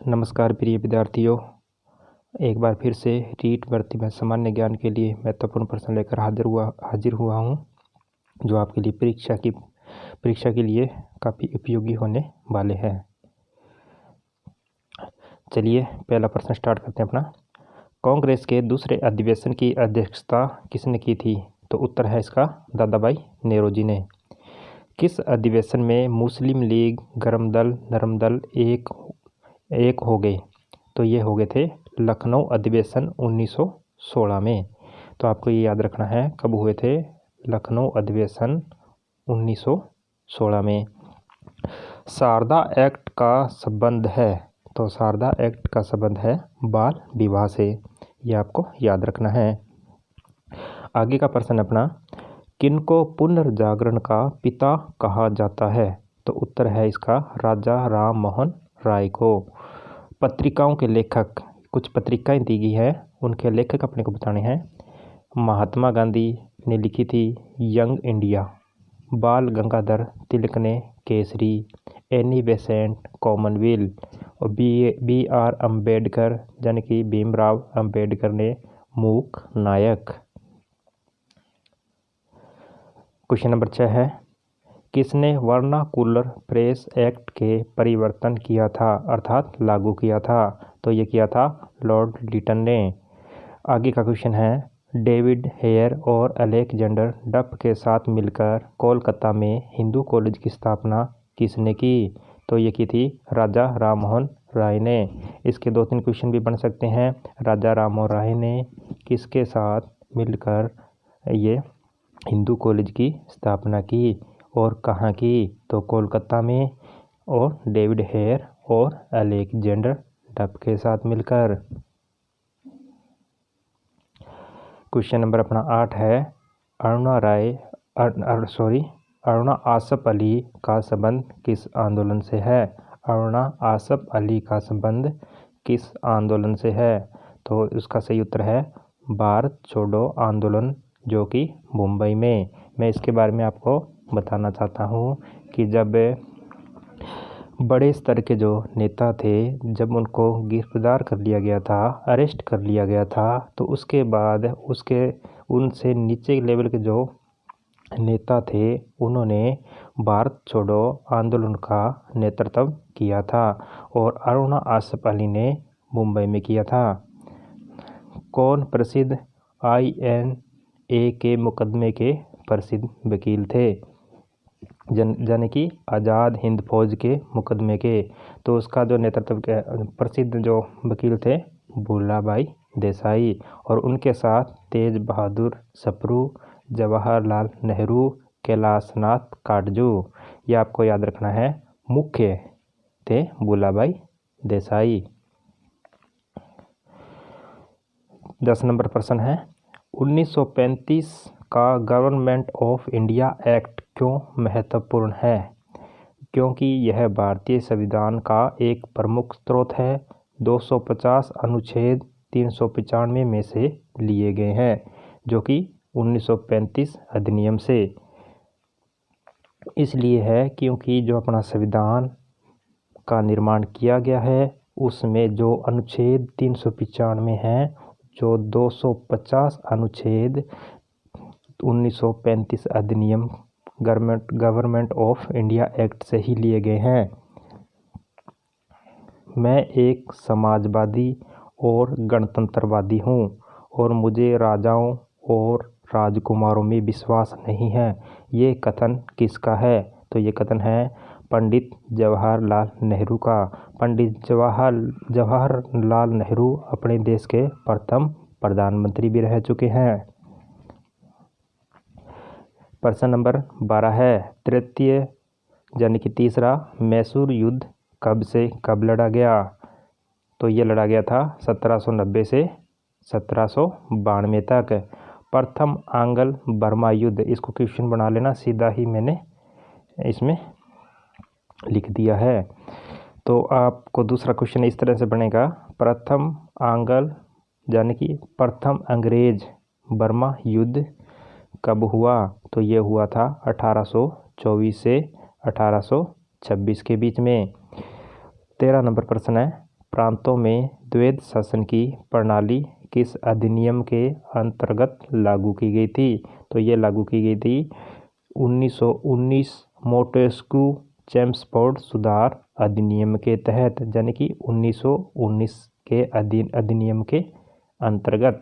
नमस्कार प्रिय विद्यार्थियों, एक बार फिर से रीट भर्ती में सामान्य ज्ञान के लिए महत्वपूर्ण प्रश्न लेकर हाजिर हुआ हूँ, जो आपके लिए परीक्षा के लिए काफ़ी उपयोगी होने वाले हैं। चलिए पहला प्रश्न स्टार्ट करते हैं अपना। कांग्रेस के दूसरे अधिवेशन की अध्यक्षता किसने की थी? तो उत्तर है इसका दादा भाई नेहरू जी ने। किस अधिवेशन में मुस्लिम लीग, गरम दल, नरम दल एक हो गए? तो ये हो गए थे लखनऊ अधिवेशन 1916 में। तो आपको ये याद रखना है कब हुए थे लखनऊ अधिवेशन 1916 में। शारदा एक्ट का संबंध है, तो शारदा एक्ट का संबंध है बाल विवाह से, ये आपको याद रखना है। आगे का प्रश्न अपना, किनको पुनर्जागरण का पिता कहा जाता है? तो उत्तर है इसका राजा राम मोहन राय को। पत्रिकाओं के लेखक, कुछ पत्रिकाएं दी गई हैं, उनके लेखक अपने को बताने हैं। महात्मा गांधी ने लिखी थी यंग इंडिया, बाल गंगाधर तिलक ने केसरी, एनी बेसेंट कॉमनवेल्थ, और बी आर अम्बेडकर यानी कि भीमराव अम्बेडकर ने मूक नायक। क्वेश्चन नंबर 6 है, किसने वर्नाकुलर प्रेस एक्ट के परिवर्तन किया था अर्थात लागू किया था? तो ये किया था लॉर्ड लिटन ने। आगे का क्वेश्चन है, डेविड हेयर और अलेक्जेंडर डफ के साथ मिलकर कोलकाता में हिंदू कॉलेज की स्थापना किसने की? तो ये की थी राजा राममोहन राय ने। इसके 2-3 क्वेश्चन भी बन सकते हैं। राजा राममोहन राय ने किसके साथ मिलकर ये हिंदू कॉलेज की स्थापना की और कहाँ की? तो कोलकाता में, और डेविड हेयर और अलेक्जेंडर डफ के साथ मिलकर। क्वेश्चन नंबर अपना 8 है, अरुणा आसफ अली का संबंध किस आंदोलन से है? अरुणा आसफ अली का संबंध किस आंदोलन से है? तो उसका सही उत्तर है भारत छोड़ो आंदोलन, जो कि मुंबई में। मैं इसके बारे में आपको बताना चाहता हूँ कि जब बड़े स्तर के जो नेता थे, जब उनको गिरफ्तार कर लिया गया था, अरेस्ट कर लिया गया था, तो उसके बाद उनसे नीचे लेवल के जो नेता थे, उन्होंने भारत छोड़ो आंदोलन का नेतृत्व किया था, और अरुणा आसफ अली ने मुंबई में किया था। कौन प्रसिद्ध INA के मुकदमे के प्रसिद्ध वकील थे? यानी कि आज़ाद हिंद फौज के मुकदमे के। तो उसका जो नेतृत्व प्रसिद्ध जो वकील थे भूला भाई देसाई, और उनके साथ तेज बहादुर सप्रू, जवाहरलाल नेहरू, कैलाशनाथ काटजू, ये आपको याद रखना है, मुख्य थे भूला भाई देसाई। 10 नंबर प्रश्न है, 1935 का गवर्नमेंट ऑफ इंडिया एक्ट क्यों महत्वपूर्ण है? क्योंकि यह भारतीय संविधान का एक प्रमुख स्रोत है। 250 अनुच्छेद 395 में से लिए गए हैं, जो कि 1935 अधिनियम से इसलिए है क्योंकि जो अपना संविधान का निर्माण किया गया है, उसमें जो अनुच्छेद 395 हैं, जो 250 अनुच्छेद 1935 अधिनियम गवर्नमेंट ऑफ इंडिया एक्ट से ही लिए गए हैं। मैं एक समाजवादी और गणतंत्रवादी हूँ, और मुझे राजाओं और राजकुमारों में विश्वास नहीं है। ये कथन किसका है? तो ये कथन है पंडित जवाहरलाल नेहरू का। पंडित जवाहरलाल नेहरू अपने देश के प्रथम प्रधानमंत्री भी रह चुके हैं। प्रश्न नंबर 12 है, तृतीय यानी कि तीसरा मैसूर युद्ध कब से कब लड़ा गया? तो ये लड़ा गया था 1790 से 1792 तक। प्रथम आंग्ल बर्मा युद्ध, इसको क्वेश्चन बना लेना, सीधा ही मैंने इसमें लिख दिया है। तो आपको दूसरा क्वेश्चन इस तरह से बनेगा, प्रथम आंग्ल यानी कि प्रथम अंग्रेज बर्मा युद्ध कब हुआ? तो ये हुआ था 1824 से 1826 के बीच में। 13 नंबर प्रश्न है, प्रांतों में द्वैध शासन की प्रणाली किस अधिनियम के अंतर्गत लागू की गई थी? तो ये लागू की गई थी 1919 मोंटेस्क्यू चेम्सफोर्ड सुधार अधिनियम के तहत, यानी कि 1919 के अधिनियम के अंतर्गत।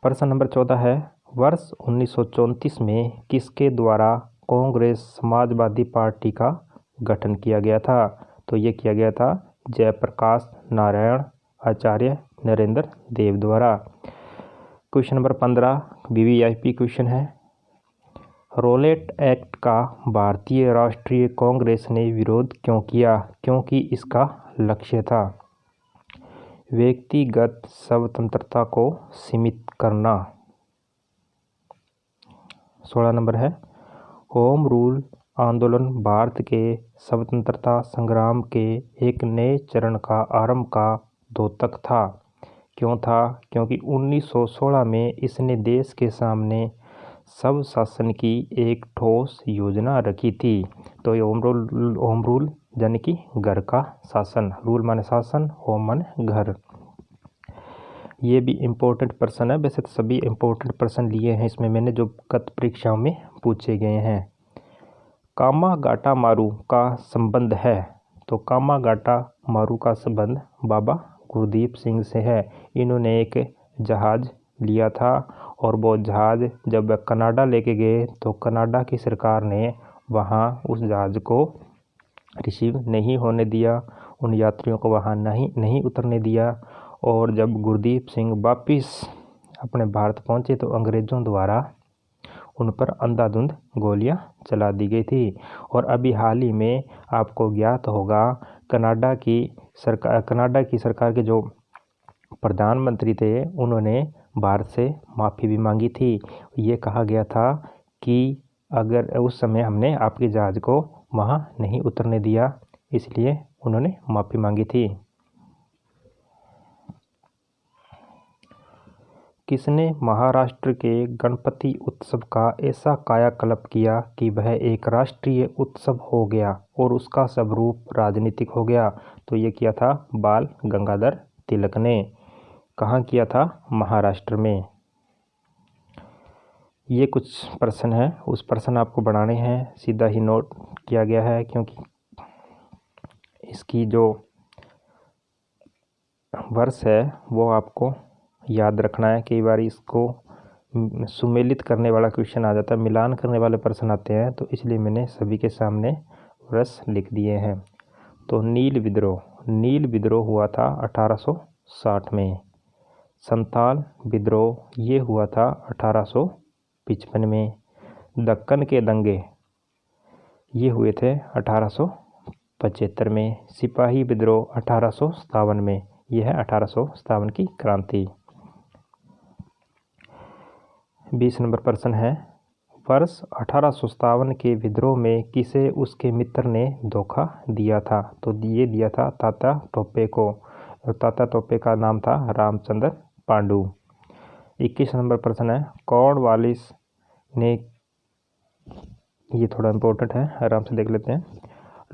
प्रश्न नंबर 14 है, वर्ष 1934 में किसके द्वारा कांग्रेस समाजवादी पार्टी का गठन किया गया था? तो ये किया गया था जयप्रकाश नारायण आचार्य नरेंद्र देव द्वारा। क्वेश्चन नंबर 15 वीवीआईपी क्वेश्चन है, रोलेट एक्ट का भारतीय राष्ट्रीय कांग्रेस ने विरोध क्यों किया? क्योंकि इसका लक्ष्य था व्यक्तिगत स्वतंत्रता को सीमित करना। 16 नंबर है, होम रूल आंदोलन भारत के स्वतंत्रता संग्राम के एक नए चरण का आरंभ का द्योतक था। क्यों था? क्योंकि 1916 में इसने देश के सामने सब शासन की एक ठोस योजना रखी थी। तो ये होम रूल यानी कि घर का शासन, रूल माने शासन, होम माने घर। ये भी इम्पोर्टेंट प्रश्न है, वैसे तो सभी इम्पोर्टेंट प्रश्न लिए हैं इसमें मैंने जो गत परीक्षाओं में पूछे गए हैं। कामागाटा मारू का संबंध है? तो कामागाटा मारू का संबंध बाबा गुरदीप सिंह से है। इन्होंने एक जहाज़ लिया था और वो जहाज़ जब वह कनाडा लेके गए तो कनाडा की सरकार ने वहाँ उस जहाज़ को रिसीव नहीं होने दिया, उन यात्रियों को वहाँ नहीं उतरने दिया। और जब गुरदीप सिंह वापिस अपने भारत पहुँचे तो अंग्रेज़ों द्वारा उन पर अंधाधुंध गोलियां चला दी गई थी। और अभी हाल ही में आपको ज्ञात होगा कनाडा की सरकार के जो प्रधानमंत्री थे उन्होंने भारत से माफ़ी भी मांगी थी। ये कहा गया था कि अगर उस समय हमने आपके जहाज़ को वहाँ नहीं उतरने दिया, इसलिए उन्होंने माफ़ी मांगी थी। किसने महाराष्ट्र के गणपति उत्सव का ऐसा कायाकल्प किया कि वह एक राष्ट्रीय उत्सव हो गया और उसका स्वरूप राजनीतिक हो गया? तो ये किया था बाल गंगाधर तिलक ने। कहाँ किया था? महाराष्ट्र में। ये कुछ प्रश्न हैं, उस प्रश्न आपको बनाने हैं, सीधा ही नोट किया गया है क्योंकि इसकी जो वर्ष है वो आपको याद रखना है। कई बार इसको सुमेलित करने वाला क्वेश्चन आ जाता है, मिलान करने वाले प्रश्न आते हैं, तो इसलिए मैंने सभी के सामने वर्ष लिख दिए हैं। तो नील विद्रोह हुआ था 1860 में। संताल विद्रोह ये हुआ था 1855 में। दक्कन के दंगे ये हुए थे 1875 में। सिपाही विद्रोह 1857 में। यह है 1857 की क्रांति। 20 नंबर प्रश्न है, वर्ष 1857 के विद्रोह में किसे उसके मित्र ने धोखा दिया था? तो ये दिया था तात्या टोपे को। तात्या टोपे का नाम था रामचंद्र पांडु। 21 नंबर प्रश्न है, कॉर्नवालिस ने, ये थोड़ा इम्पोर्टेंट है, आराम से देख लेते हैं।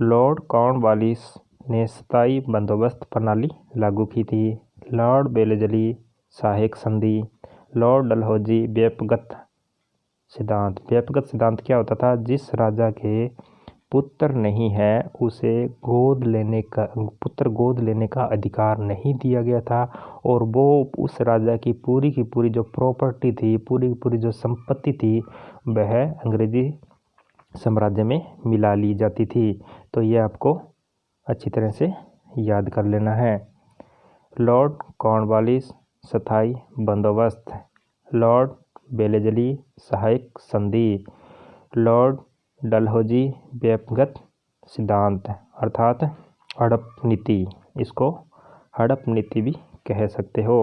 लॉर्ड कॉर्नवालिस ने स्थायी बंदोबस्त प्रणाली लागू की थी। लॉर्ड वेलेस्ली सहायक संधि। लॉर्ड डलहौजी व्यक्तिगत सिद्धांत क्या होता था? जिस राजा के पुत्र नहीं है उसे गोद लेने का अधिकार नहीं दिया गया था और वो उस राजा की पूरी जो प्रॉपर्टी थी, पूरी जो संपत्ति थी, वह अंग्रेजी साम्राज्य में मिला ली जाती थी। तो ये आपको अच्छी तरह से याद कर लेना है। लॉर्ड कॉर्नवालिस स्थायी बंदोबस्त, लॉर्ड वेलेस्ली सहायक संधि, लॉर्ड डलहौजी व्यक्तिगत सिद्धांत अर्थात हड़प नीति। इसको हड़प नीति भी कह सकते हो।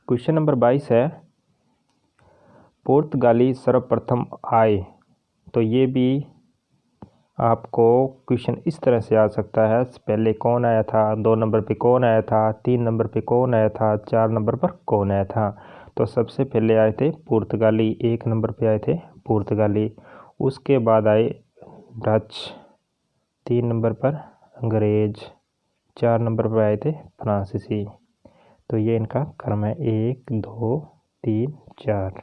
क्वेश्चन नंबर 22 है, पुर्तगाली सर्वप्रथम आए? तो ये भी आपको क्वेश्चन इस तरह से आ सकता है, पहले कौन आया था, 2 नंबर पे कौन आया था, 3 नंबर पे कौन आया था, 4 नंबर पर कौन आया था। तो सबसे पहले आए थे पुर्तगाली, 1 नंबर पे आए थे पुर्तगाली। उसके बाद आए डच, 3 नंबर पर अंग्रेज, 4 नंबर पर आए थे फ्रांसीसी। तो ये इनका क्रम है 1 2 3 4।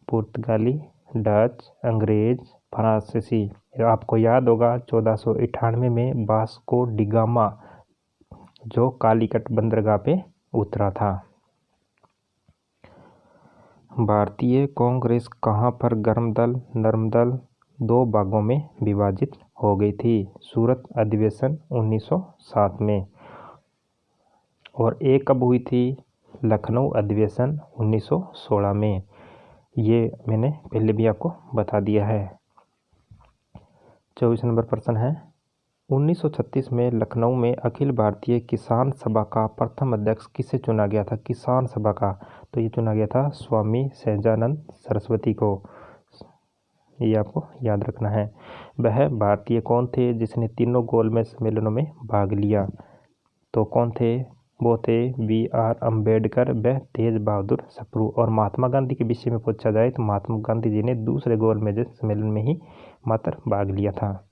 पुर्तगाली, डच, अंग्रेज, फ्रांसीसी। आपको याद होगा 1498 में वास्को डी गामा जो कालीकट बंदरगाह पे उतरा था। भारतीय कांग्रेस कहाँ पर गर्म दल नरम दल 2 भागों में विभाजित हो गई थी। सूरत अधिवेशन 1907 में, और एक कब हुई थी, लखनऊ अधिवेशन 1916 में। ये मैंने पहले भी आपको बता दिया है। 24 नंबर प्रश्न है, 1936 में लखनऊ में अखिल भारतीय किसान सभा का प्रथम अध्यक्ष किसे चुना गया था। किसान सभा का, तो ये चुना गया था स्वामी सहजानंद सरस्वती को। ये आपको याद रखना है। वह भारतीय कौन थे जिसने तीनों गोलमेज सम्मेलनों में भाग लिया। तो कौन थे, वो थे B.R. अम्बेडकर, व तेज बहादुर सप्रू। और महात्मा गांधी के विषय में पूछा जाए तो महात्मा गांधी जी ने दूसरे गोलमेज सम्मेलन में ही मात्र भाग लिया था।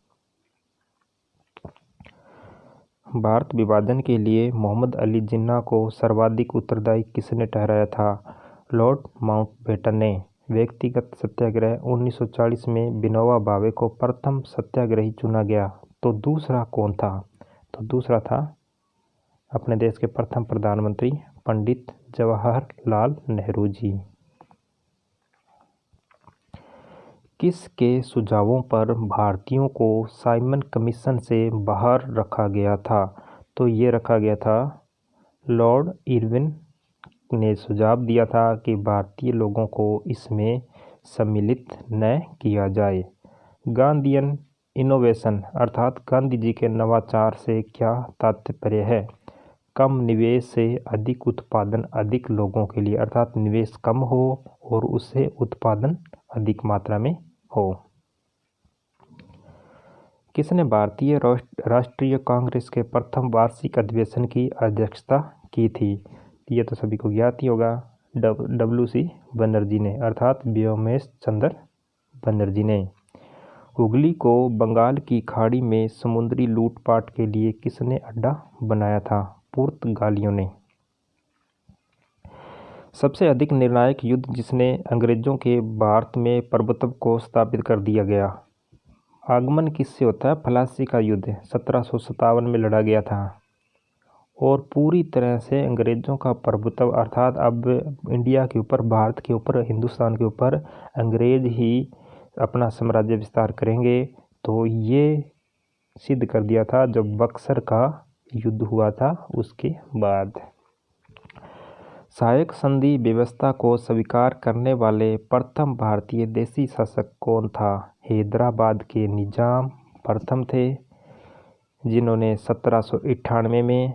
भारत विभाजन के लिए मोहम्मद अली जिन्ना को सर्वाधिक उत्तरदायी किसने ठहराया था। लॉर्ड माउंटबेटन ने। व्यक्तिगत सत्याग्रह 1940 में विनोबा भावे को प्रथम सत्याग्रही चुना गया। तो दूसरा कौन था, तो दूसरा था अपने देश के प्रथम प्रधानमंत्री पंडित जवाहरलाल नेहरू जी। किसके सुझावों पर भारतीयों को साइमन कमीशन से बाहर रखा गया था। तो ये रखा गया था लॉर्ड इरविन ने सुझाव दिया था कि भारतीय लोगों को इसमें सम्मिलित न किया जाए। गांधीयन इनोवेशन अर्थात गांधी जी के नवाचार से क्या तात्पर्य है। कम निवेश से अधिक उत्पादन अधिक लोगों के लिए, अर्थात निवेश कम हो और उससे उत्पादन अधिक मात्रा में हो। किसने भारतीय राष्ट्रीय कांग्रेस के प्रथम वार्षिक अधिवेशन की अध्यक्षता की थी। ये तो सभी को ज्ञात ही होगा, WC बनर्जी ने, अर्थात व्योमेश चंद्र बनर्जी ने। हुगली को बंगाल की खाड़ी में समुद्री लूटपाट के लिए किसने अड्डा बनाया था। पुर्तगालियों ने। सबसे अधिक निर्णायक युद्ध जिसने अंग्रेजों के भारत में प्रभुत्व को स्थापित कर दिया गया। आगमन किससे होता है, प्लासी का युद्ध 1757 में लड़ा गया था। और पूरी तरह से अंग्रेजों का प्रभुत्व, अर्थात अब इंडिया के ऊपर, भारत के ऊपर, हिंदुस्तान के ऊपर अंग्रेज ही अपना साम्राज्य विस्तार करेंगे। तो ये सिद्ध कर दिया था जब बक्सर का युद्ध हुआ था उसके बाद। सहायक संधि व्यवस्था को स्वीकार करने वाले प्रथम भारतीय देशी शासक कौन था। हैदराबाद के निजाम प्रथम थे जिन्होंने 1798 में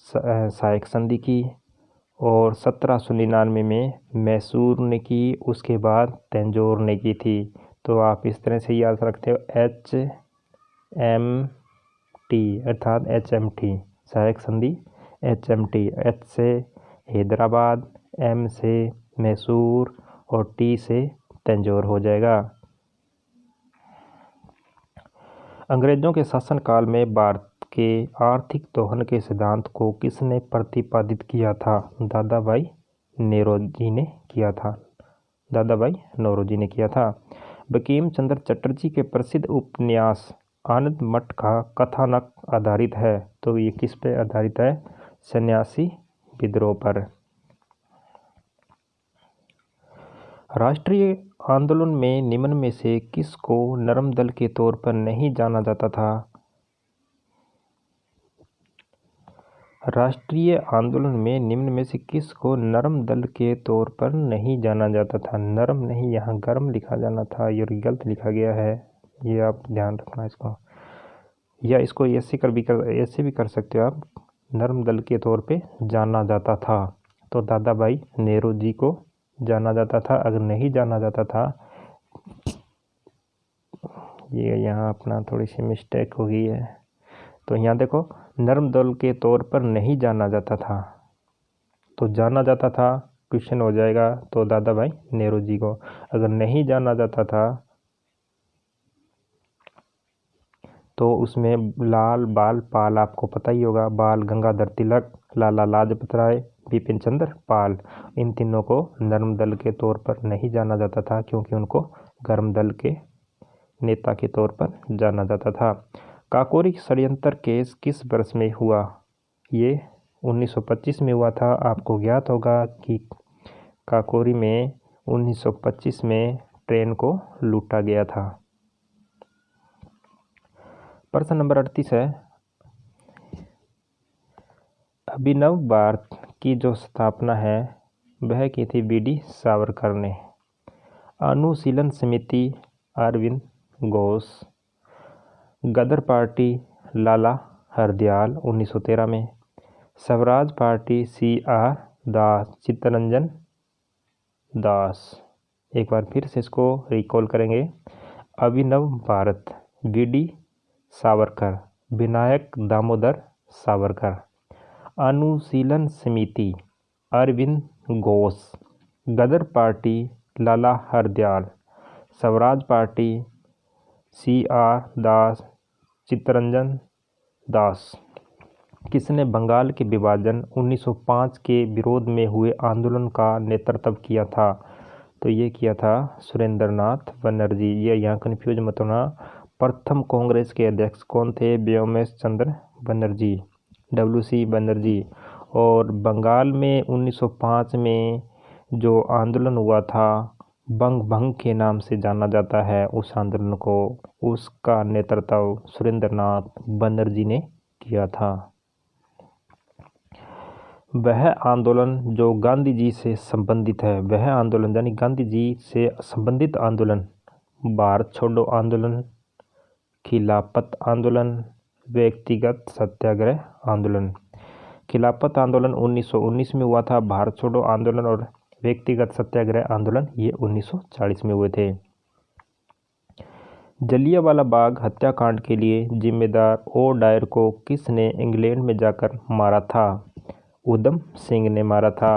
सहायक संधि की और 1799 में मैसूर ने की, उसके बाद तंजौर ने की थी। तो आप इस तरह से याद रखते हो HMT अर्थात HMT सहायक संधि HMT। H से हैदराबाद, M से मैसूर और T से तंजौर हो जाएगा। अंग्रेजों के शासनकाल में भारत के आर्थिक दोहन के सिद्धांत को किसने प्रतिपादित किया था। दादा भाई नौरोजी ने किया था। दादा भाई नौरोजी ने किया था। बंकिम चंद्र चटर्जी के प्रसिद्ध उपन्यास आनंद मठ का कथानक आधारित है। तो ये किस पे आधारित है, सन्यासी विद्रोह पर। राष्ट्रीय आंदोलन में निम्न में से किसको नरम दल के तौर पर नहीं जाना जाता था। राष्ट्रीय आंदोलन में निम्न में से किसको नरम दल के तौर पर नहीं जाना जाता था। नरम नहीं, यहाँ गर्म लिखा जाना था, ये गलत लिखा गया है, ये आप ध्यान रखना इसको। या इसको ऐसे भी कर सकते हो आप, नरम दल के तौर पे जाना जाता था। तो दादा भाई नौरोजी को जाना जाता था। अगर नहीं जाना जाता था, ये यहाँ अपना थोड़ी सी मिस्टेक हो गई है। तो यहाँ देखो, नरम दल के तौर पर नहीं जाना जाता था, तो जाना जाता था क्वेश्चन हो जाएगा तो दादा भाई नौरोजी को। अगर नहीं जाना जाता था तो उसमें लाल बाल पाल आपको पता ही होगा, बाल गंगाधर तिलक, लाला लाजपत राय, बिपिन चंद्र पाल। इन तीनों को नर्म दल के तौर पर नहीं जाना जाता था क्योंकि उनको गर्म दल के नेता के तौर पर जाना जाता था। काकोरी षड्यंत्र केस किस वर्ष में हुआ? ये 1925 में हुआ था। आपको ज्ञात होगा कि काकोरी में 1925 में ट्रेन को लूटा गया था। प्रश्न नंबर 38 है, अभिनव भारत की जो स्थापना है वह की थी बी.डी. सावरकर ने। अनुशीलन समिति अरविंद घोष। गदर पार्टी लाला हरदयाल 1913 में। Swaraj Party C.R. दास, चित्तरंजन दास। एक बार फिर से इसको रिकॉल करेंगे। अभिनव भारत बी.डी. Savarkar, Vinayak Damodar Savarkar. Anushilan Samiti Aurobindo Ghosh. Ghadar Party Lala Hardayal. Swaraj Party C.R. Das, Chittaranjan Das. किसने बंगाल के विभाजन 1905 के विरोध में हुए आंदोलन का नेतृत्व किया था? तो ये किया था सुरेंद्रनाथ बनर्जी। ये यहाँ कन्फ्यूज मत होना। प्रथम कांग्रेस के अध्यक्ष कौन थे? व्योमेश चंद्र बनर्जी, W.C. बनर्जी। और बंगाल में 1905 में जो आंदोलन हुआ था बंग भंग के नाम से जाना जाता है उस आंदोलन को, उसका नेतृत्व सुरेंद्रनाथ बनर्जी ने किया था। वह आंदोलन जो गांधी जी से संबंधित है, वह आंदोलन यानी गांधी जी से संबंधित आंदोलन भारत छोड़ो आंदोलन, खिलाफत आंदोलन, व्यक्तिगत सत्याग्रह आंदोलन। खिलाफत आंदोलन 1919 में हुआ था। भारत छोड़ो आंदोलन और व्यक्तिगत सत्याग्रह आंदोलन ये 1940 में हुए थे। जलियांवाला बाग हत्याकांड के लिए जिम्मेदार ओ डायर को किसने इंग्लैंड में जाकर मारा था? उधम सिंह ने मारा था।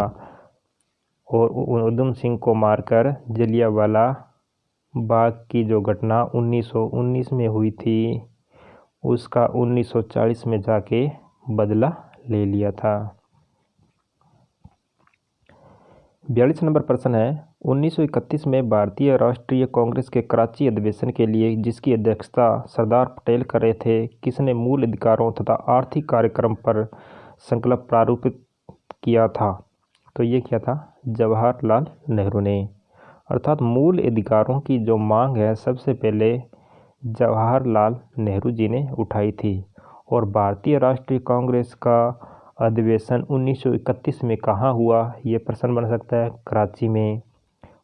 और उधम सिंह को मारकर जलियांवाला बाग की जो घटना 1919 में हुई थी उसका 1940 में जाके बदला ले लिया था। 42 नंबर प्रश्न है, 1931 में भारतीय राष्ट्रीय कांग्रेस के कराची अधिवेशन के लिए जिसकी अध्यक्षता सरदार पटेल कर रहे थे, किसने मूल अधिकारों तथा आर्थिक कार्यक्रम पर संकल्प प्रारूपित किया था? तो ये किया था जवाहरलाल नेहरू ने। अर्थात मूल अधिकारों की जो मांग है सबसे पहले जवाहरलाल नेहरू जी ने उठाई थी। और भारतीय राष्ट्रीय कांग्रेस का अधिवेशन 1931 में कहाँ हुआ? ये प्रश्न बन सकता है। कराची में।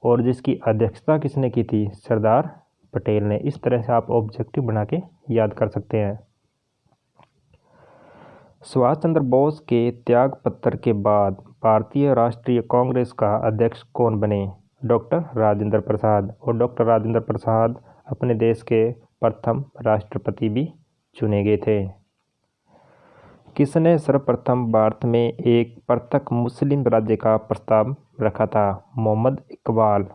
और जिसकी अध्यक्षता किसने की थी? सरदार पटेल ने। इस तरह से आप ऑब्जेक्टिव बना के याद कर सकते हैं। सुभाष चंद्र बोस के त्याग पत्र के बाद भारतीय राष्ट्रीय कांग्रेस का अध्यक्ष कौन बने? डॉक्टर राजेंद्र प्रसाद। और डॉक्टर राजेंद्र प्रसाद अपने देश के प्रथम राष्ट्रपति भी चुने गए थे। किसने सर्वप्रथम भारत में एक पृथक मुस्लिम राज्य का प्रस्ताव रखा था? मोहम्मद इकबाल।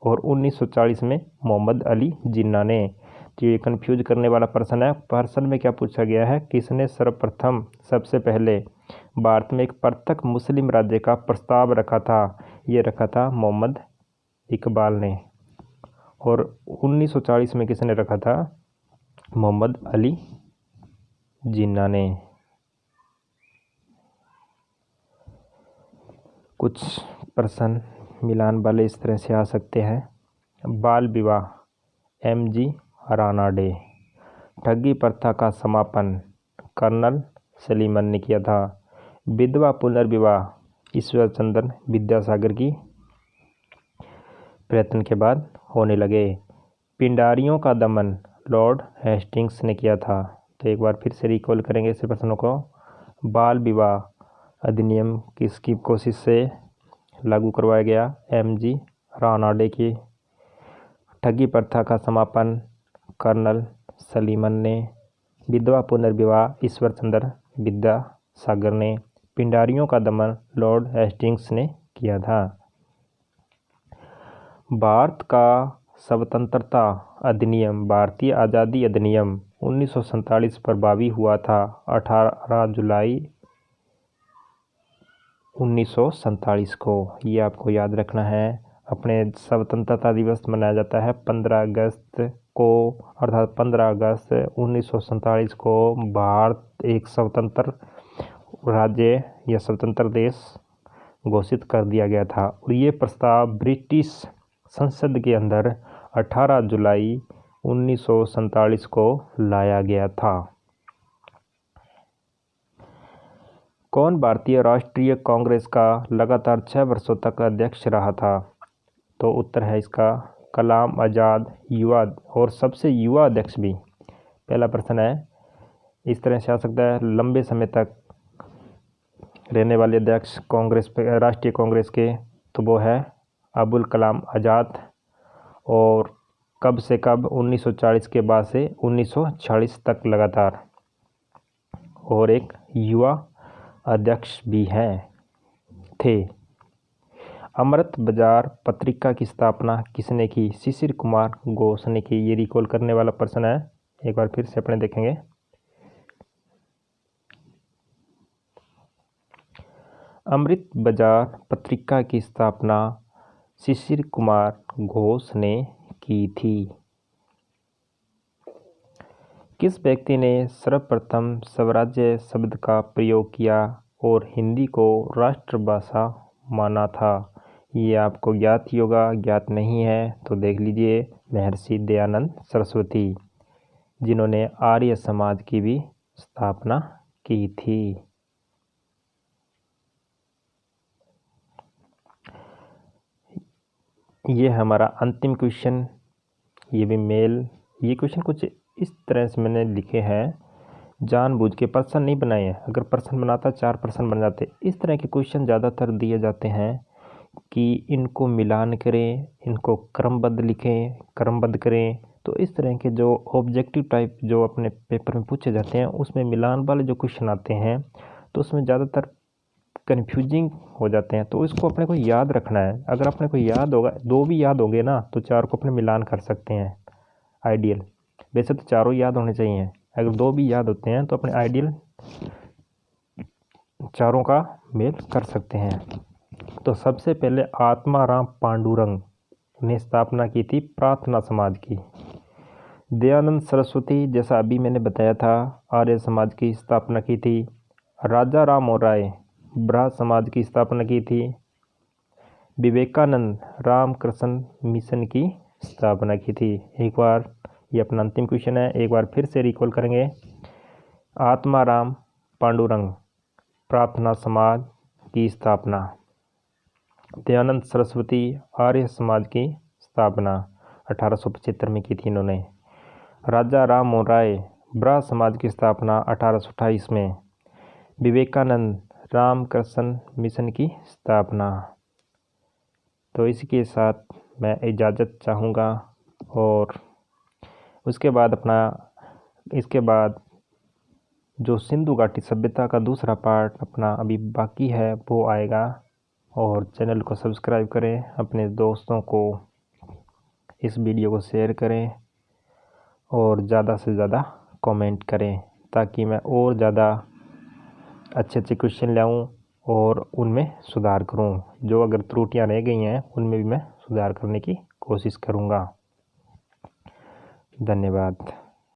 और 1940 में मोहम्मद अली जिन्ना ने। तो ये कन्फ्यूज करने वाला प्रश्न है। प्रश्न में क्या पूछा गया है? किसने सर्वप्रथम सबसे पहले भारत में एक पृथक मुस्लिम राज्य का प्रस्ताव रखा था? ये रखा था मोहम्मद इकबाल ने। और 1940 में किसने रखा था? मोहम्मद अली जिन्ना ने। कुछ प्रश्न मिलान वाले इस तरह से आ सकते हैं। बाल विवाह M.G. रानाडे। ठगी प्रथा का समापन कर्नल सलीमन ने किया था। विधवा पुनर्विवाह ईश्वर चंद्र विद्यासागर की प्रयत्न के बाद होने लगे। पिंडारियों का दमन लॉर्ड हेस्टिंग्स ने किया था। तो एक बार फिर से रिकॉल करेंगे इस प्रश्नों को। बाल विवाह अधिनियम किसकी कोशिश से लागू करवाया गया? M.G. रानाडे की। ठगी प्रथा का समापन कर्नल सलीमन ने। विधवा पुनर्विवाह ईश्वर चंद्र विद्यासागर ने। पिंडारियों का दमन लॉर्ड हेस्टिंग्स ने किया था। भारत का स्वतंत्रता अधिनियम भारतीय आज़ादी अधिनियम 1947 प्रभावी हुआ था 18 जुलाई 1947 को। ये आपको याद रखना है। अपने स्वतंत्रता दिवस मनाया जाता है 15 अगस्त को, अर्थात 15 अगस्त 1947 को भारत एक स्वतंत्र राज्य या स्वतंत्र देश घोषित कर दिया गया था। और ये प्रस्ताव ब्रिटिश संसद के अंदर 18 जुलाई 1947 को लाया गया था। कौन भारतीय राष्ट्रीय कांग्रेस का लगातार 6 वर्षों तक अध्यक्ष रहा था? तो उत्तर है इसका कलाम आज़ाद, युवा और सबसे युवा अध्यक्ष भी। पहला प्रश्न है, इस तरह से आ सकता है, लंबे समय तक रहने वाले अध्यक्ष कांग्रेस राष्ट्रीय कांग्रेस के, तो वो है अबुल कलाम आज़ाद। और कब से कब? 1940 के बाद से 1946 तक लगातार। और एक युवा अध्यक्ष भी थे। अमृत बाजार पत्रिका की स्थापना किसने की? शिशिर कुमार घोष ने की। ये रिकॉल करने वाला प्रश्न है, एक बार फिर से अपने देखेंगे। अमृत बाजार पत्रिका की स्थापना शिशिर कुमार घोष ने की थी। किस व्यक्ति ने सर्वप्रथम स्वराज्य शब्द का प्रयोग किया और हिंदी को राष्ट्रभाषा माना था? ये आपको ज्ञात ही होगा, ज्ञात नहीं है तो देख लीजिए, महर्षि दयानंद सरस्वती, जिन्होंने आर्य समाज की भी स्थापना की थी। ये हमारा अंतिम क्वेश्चन, ये भी मेल। ये क्वेश्चन कुछ इस तरह से मैंने लिखे हैं, जानबूझ के प्रश्न नहीं बनाए हैं। अगर प्रश्न बनाता 4 प्रश्न बन जाते। इस तरह के क्वेश्चन ज़्यादातर दिए जाते हैं कि इनको मिलान करें, इनको क्रमबद्ध लिखें, क्रमबद्ध करें। तो इस तरह के जो ऑब्जेक्टिव टाइप जो अपने पेपर में पूछे जाते हैं, उसमें मिलान वाले जो क्वेश्चन आते हैं तो उसमें ज़्यादातर कन्फ्यूजिंग हो जाते हैं। तो इसको अपने को याद रखना है। अगर अपने को याद होगा, 2 भी याद होंगे ना, तो 4 को अपने मिलान कर सकते हैं। आइडियल, वैसे तो चारों याद होने चाहिए। अगर 2 भी याद होते हैं तो अपने आइडियल चारों का मेल कर सकते हैं। तो सबसे पहले आत्माराम पांडुरंग ने स्थापना की थी प्रार्थना समाज की। दयानंद सरस्वती, जैसा अभी मैंने बताया था, आर्य समाज की स्थापना की थी। राजा राम मोहन राय ब्राह्म समाज की स्थापना की थी। विवेकानंद रामकृष्ण मिशन की स्थापना की थी। एक बार, ये अपना अंतिम क्वेश्चन है, एक बार फिर से रिकॉल करेंगे। आत्माराम पांडुरंग प्रार्थना समाज की स्थापना। दयानंद सरस्वती आर्य समाज की स्थापना 1875 में की थी इन्होंने। राजा राम मोहन राय ब्राह्म समाज की स्थापना 1828 में। विवेकानंद रामकृष्ण मिशन की स्थापना। तो इसके साथ मैं इजाज़त चाहूँगा। और उसके बाद इसके बाद जो सिंधु घाटी सभ्यता का दूसरा पार्ट अपना अभी बाकी है वो आएगा। और चैनल को सब्सक्राइब करें, अपने दोस्तों को इस वीडियो को शेयर करें और ज़्यादा से ज़्यादा कमेंट करें, ताकि मैं और ज़्यादा अच्छे क्वेश्चन लाऊं और उनमें सुधार करूं। जो अगर त्रुटियां रह गई हैं उनमें भी मैं सुधार करने की कोशिश करूंगा। धन्यवाद।